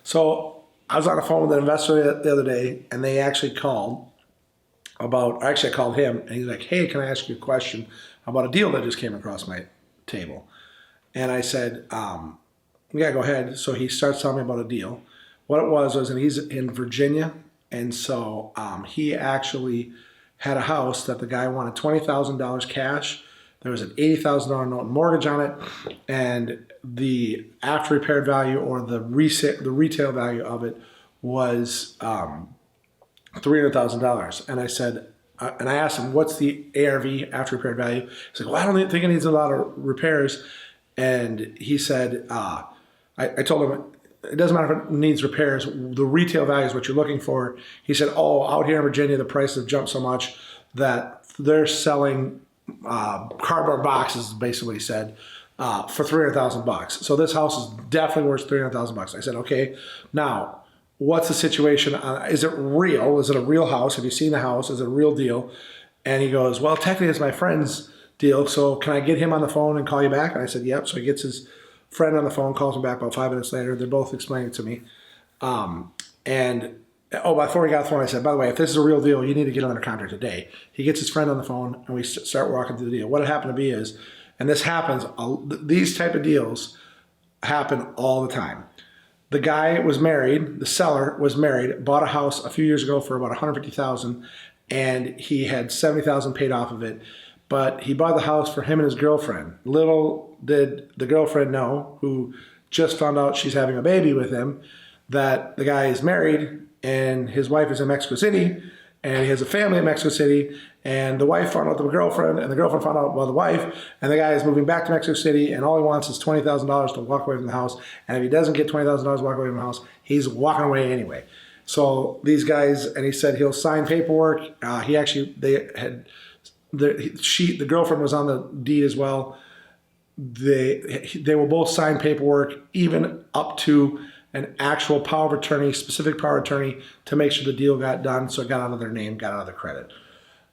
So I was on the phone with an investor the other day, and they actually called actually I called him, and he's like, hey, can I ask you a question about a deal that just came across my table? And I said, yeah, go ahead. So he starts telling me about a deal. What it was, and he's in Virginia, and so he actually had a house that the guy wanted $20,000 cash. There was an $80,000 note mortgage on it, and the after repaired value or the retail value of it was $300,000. And I said, and I asked him, what's the ARV after repaired value? He's like, well, I don't think it needs a lot of repairs. And he said, I told him, it doesn't matter if it needs repairs. The retail value is what you're looking for. He said, oh, out here in Virginia, the prices have jumped so much that they're selling cardboard boxes, basically he said, for $300,000. So this house is definitely worth $300,000. I said, okay, now what's the situation? Is it real? Is it a real house? Have you seen the house? Is it a real deal? And he goes, well, technically it's my friend's deal. So can I get him on the phone and call you back? And I said, yep. So he gets his friend on the phone, calls him back about 5 minutes later. They're both explaining it to me. Before he got the phone, I said, by the way, if this is a real deal, you need to get under contract today. He gets his friend on the phone, and we start walking through the deal. What it happened to be is, and this happens, these type of deals happen all the time. The guy was married, the seller was married, bought a house a few years ago for about $150,000, and he had $70,000 paid off of it. But he bought the house for him and his girlfriend. Little did the girlfriend know, who just found out she's having a baby with him, that the guy is married and his wife is in Mexico City, and he has a family in Mexico City, and the wife found out the girlfriend, and the girlfriend found out about the wife, and the guy is moving back to Mexico City, and all he wants is $20,000 to walk away from the house, and if he doesn't get $20,000 to walk away from the house, he's walking away anyway. So these guys, and he said he'll sign paperwork. The girlfriend was on the deed as well. They will both sign paperwork, even up to an actual power of attorney, specific power of attorney, to make sure the deal got done, so it got out of their name, got out of their credit.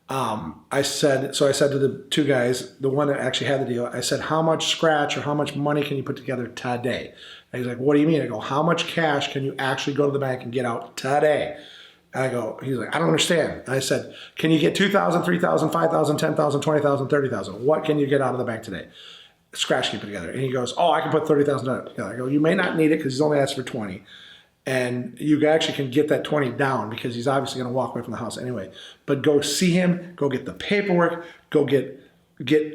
I said to the two guys, the one that actually had the deal, I said, how much scratch or how much money can you put together today? And he's like, what do you mean? I go, how much cash can you actually go to the bank and get out today? And I go, he's like, I don't understand. And I said, can you get 2,000, 3,000, 5,000, 10,000, 20,000, 30,000? What can you get out of the bank today? Scratch keep it together. And he goes, oh, I can put $30,000 together. I go, you may not need it because he's only asked for 20. And you actually can get that 20 down because he's obviously going to walk away from the house anyway. But go see him, go get the paperwork, go get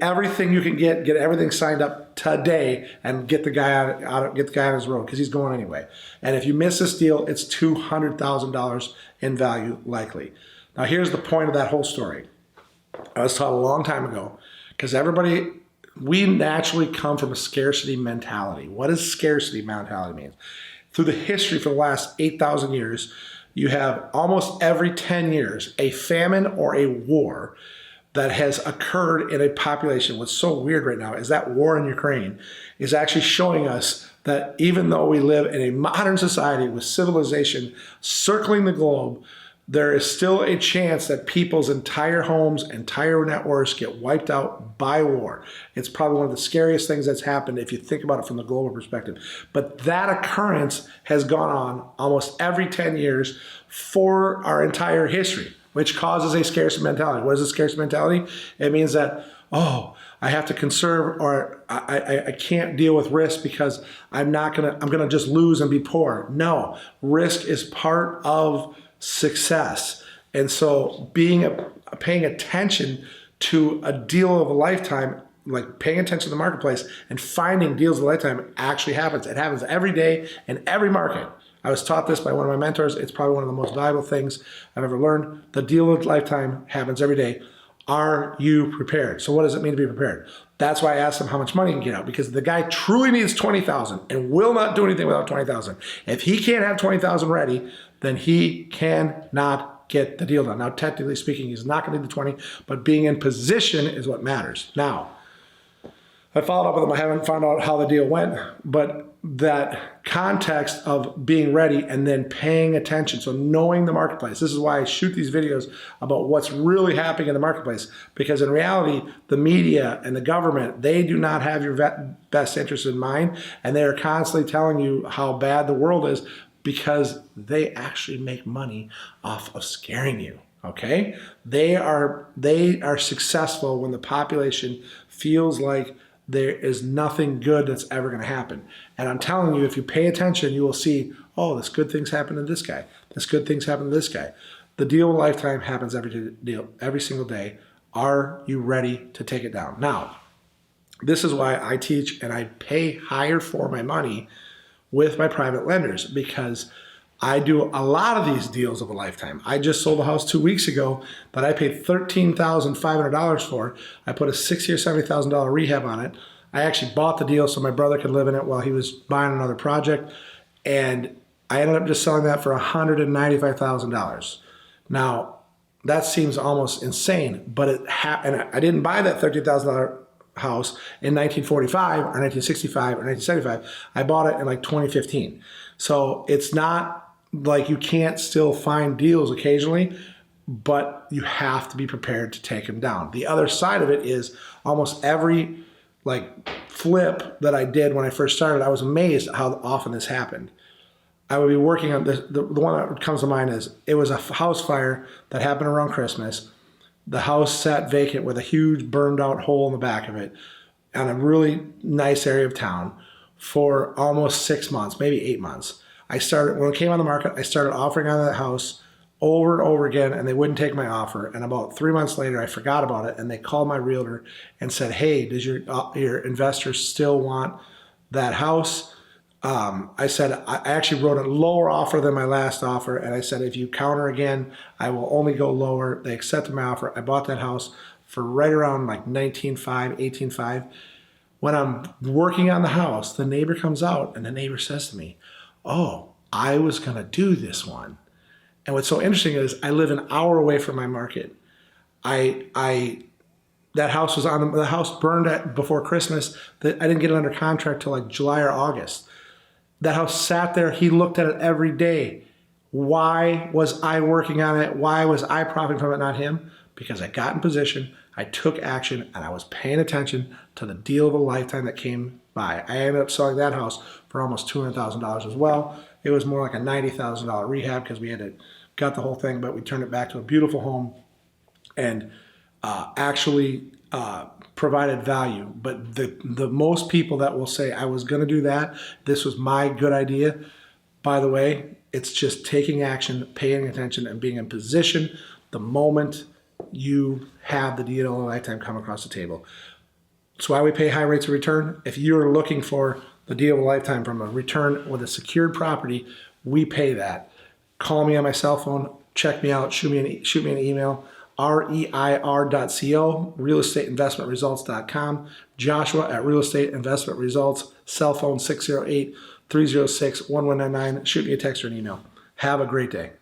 everything you can get everything signed up today, and get the guy get the guy on his road, because he's going anyway. And if you miss this deal, it's $200,000 in value likely. Now here's the point of that whole story. I was taught a long time ago, because we naturally come from a scarcity mentality. What does scarcity mentality mean? Through the history for the last 8,000 years, you have almost every 10 years a famine or a war that has occurred in a population. What's so weird right now is that war in Ukraine is actually showing us that even though we live in a modern society with civilization circling the globe, there is still a chance that people's entire homes, entire networks get wiped out by war. It's probably one of the scariest things that's happened if you think about it from the global perspective. But that occurrence has gone on almost every 10 years for our entire history, which causes a scarcity mentality. What is a scarcity mentality? It means that, oh, I have to conserve, or I can't deal with risk because I'm gonna just lose and be poor. No, risk is part of success. And so paying attention to a deal of a lifetime, like paying attention to the marketplace and finding deals of a lifetime, actually happens. It happens every day in every market. I was taught this by one of my mentors. It's probably one of the most valuable things I've ever learned. The deal of a lifetime happens every day. Are you prepared? So what does it mean to be prepared? That's why I asked him how much money he can get out, because the guy truly needs 20,000 and will not do anything without 20,000. If he can't have 20,000 ready, then he cannot get the deal done. Now, technically speaking, he's not going to need the 20, but being in position is what matters. Now, I followed up with him. I haven't found out how the deal went, but that context of being ready and then paying attention. So knowing the marketplace. This is why I shoot these videos about what's really happening in the marketplace, because in reality, the media and the government, they do not have your best interest in mind, and they are constantly telling you how bad the world is. because they actually make money off of scaring you. Okay? They are successful when the population feels like there is nothing good that's ever going to happen. And I'm telling you, if you pay attention, you will see, oh, this good things happen to this guy. This good things happen to this guy. The deal of a lifetime happens every single day. Are you ready to take it down? Now, this is why I teach and I pay higher for my money with my private lenders, because I do a lot of these deals of a lifetime. I just sold a house 2 weeks ago that I paid $13,500 for. I put a $60,000 or $70,000 rehab on it. I actually bought the deal so my brother could live in it while he was buying another project. And I ended up just selling that for $195,000. Now, that seems almost insane, but and I didn't buy that $13,000 house in 1945 or 1965 or 1975. I bought it in like 2015. So it's not like you can't still find deals occasionally, but you have to be prepared to take them down. The other side of it is almost every like flip that I did when I first started, I was amazed at how often this happened. I would be working on this. The one that comes to mind is it was a house fire that happened around Christmas. The house sat vacant with a huge burned out hole in the back of it on a really nice area of town for almost 6 months, maybe 8 months. When it came on the market, I started offering on that house over and over again, and they wouldn't take my offer. And about 3 months later, I forgot about it, and they called my realtor and said, "Hey, does your investors still want that house?" I said, I actually wrote a lower offer than my last offer, and I said, if you counter again, I will only go lower. They accepted my offer. I bought that house for right around like 19.5, 18.5. When I'm working on the house, the neighbor comes out, and the neighbor says to me, "Oh, I was going to do this one." And what's so interesting is I live an hour away from my market. That house was the house burned before Christmas. I didn't get it under contract till like July or August. That house sat there. He looked at it every day. Why was I working on it? Why was I profiting from it, not him? Because I got in position, I took action, and I was paying attention to the deal of a lifetime that came by. I ended up selling that house for almost $200,000 as well. It was more like a $90,000 rehab because we had got the whole thing, but we turned it back to a beautiful home and actually provided value. But the most people that will say, I was going to do that, this was my good idea, by the way, it's just taking action, paying attention, and being in position the moment you have the deal of a lifetime come across the table. That's why we pay high rates of return. If you're looking for the deal of a lifetime from a return with a secured property, we pay that. Call me on my cell phone, check me out, shoot me an email, reir.co, realestateinvestmentresults.com, Joshua at Real Estate Investment Results, cell phone 608-306-1199. Shoot me a text or an email. Have a great day.